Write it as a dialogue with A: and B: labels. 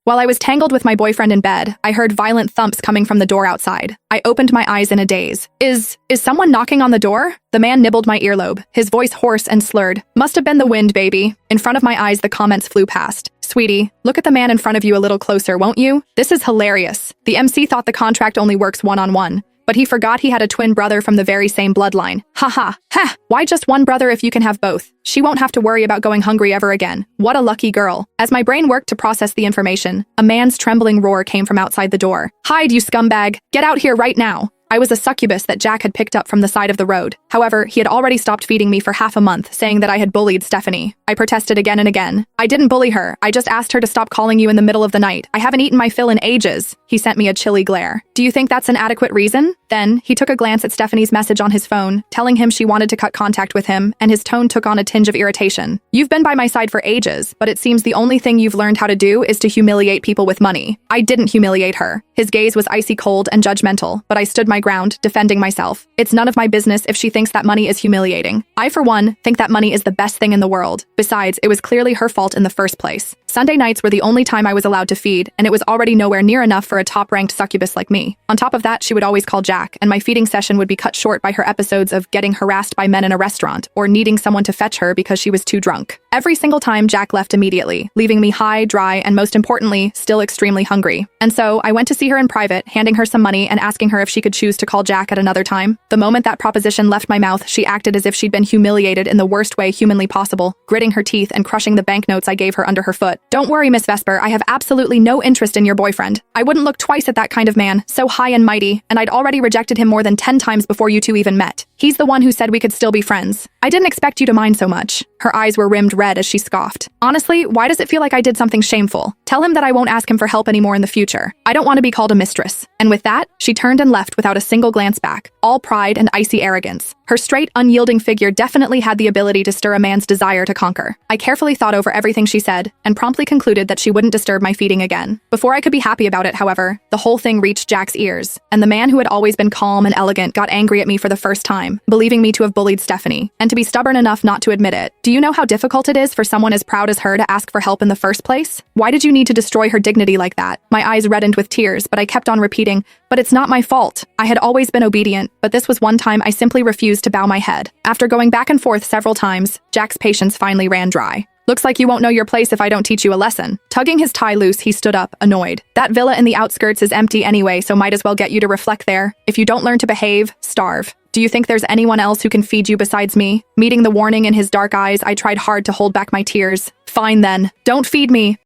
A: While I was tangled with my boyfriend in bed, I heard violent thumps coming from the door outside. I opened my eyes in a daze. Is someone knocking on the door? The man nibbled my earlobe, his voice hoarse and slurred. Must have been the wind, baby. In front of my eyes, the comments flew past. Sweetie, look at the man in front of you a little closer, won't you? This is hilarious. The MC thought the contract only works one-on-one. But he forgot he had a twin brother from the very same bloodline. Ha. Why just one brother if you can have both? She won't have to worry about going hungry ever again. What a lucky girl. As my brain worked to process the information, a man's trembling roar came from outside the door. Hide, you scumbag! Get out here right now! I was a succubus that Jack had picked up from the side of the road. However, he had already stopped feeding me for half a month, saying that I had bullied Stephanie. I protested again and again. I didn't bully her. I just asked her to stop calling you in the middle of the night. I haven't eaten my fill in ages. He sent me a chilly glare. Do you think that's an adequate reason? Then, he took a glance at Stephanie's message on his phone, telling him she wanted to cut contact with him, and his tone took on a tinge of irritation. You've been by my side for ages, but it seems the only thing you've learned how to do is to humiliate people with money. I didn't humiliate her. His gaze was icy cold and judgmental, but I stood my ground, defending myself. It's none of my business if she thinks that money is humiliating. I, for one, think that money is the best thing in the world. Besides, it was clearly her fault in the first place. Sunday nights were the only time I was allowed to feed, and it was already nowhere near enough for a top-ranked succubus like me. On top of that, she would always call Jack, and my feeding session would be cut short by her episodes of getting harassed by men in a restaurant or needing someone to fetch her because she was too drunk. Every single time, Jack left immediately, leaving me high, dry, and most importantly, still extremely hungry. And so, I went to see her in private, handing her some money and asking her if she could choose to call Jack at another time. The moment that proposition left my mouth, she acted as if she'd been humiliated in the worst way humanly possible, gritting her teeth and crushing the banknotes I gave her under her foot. Don't worry, Miss Vesper, I have absolutely no interest in your boyfriend. I wouldn't look twice at that kind of man, so high and mighty, and I'd already rejected him more than 10 times before you two even met. He's the one who said we could still be friends. I didn't expect you to mind so much. Her eyes were rimmed red as she scoffed. Honestly, why does it feel like I did something shameful? Tell him that I won't ask him for help anymore in the future. I don't want to be called a mistress. And with that, she turned and left without a single glance back, all pride and icy arrogance. Her straight, unyielding figure definitely had the ability to stir a man's desire to conquer. I carefully thought over everything she said, and promptly concluded that she wouldn't disturb my feeding again. Before I could be happy about it, however, the whole thing reached Jack's ears, and the man who had always been calm and elegant got angry at me for the first time, believing me to have bullied Stephanie, and to be stubborn enough not to admit it. Do you know how difficult it is for someone as proud as her to ask for help in the first place? Why did you need to destroy her dignity like that? My eyes reddened with tears, but I kept on repeating, but it's not my fault. I had always been obedient, but this was one time I simply refused to bow my head. After going back and forth several times, Jack's patience finally ran dry. Looks like you won't know your place if I don't teach you a lesson. Tugging his tie loose, he stood up, annoyed. That villa in the outskirts is empty anyway, so might as well get you to reflect there. If you don't learn to behave, starve. Do you think there's anyone else who can feed you besides me? Meeting the warning in his dark eyes, I tried hard to hold back my tears. Fine then. Don't feed me.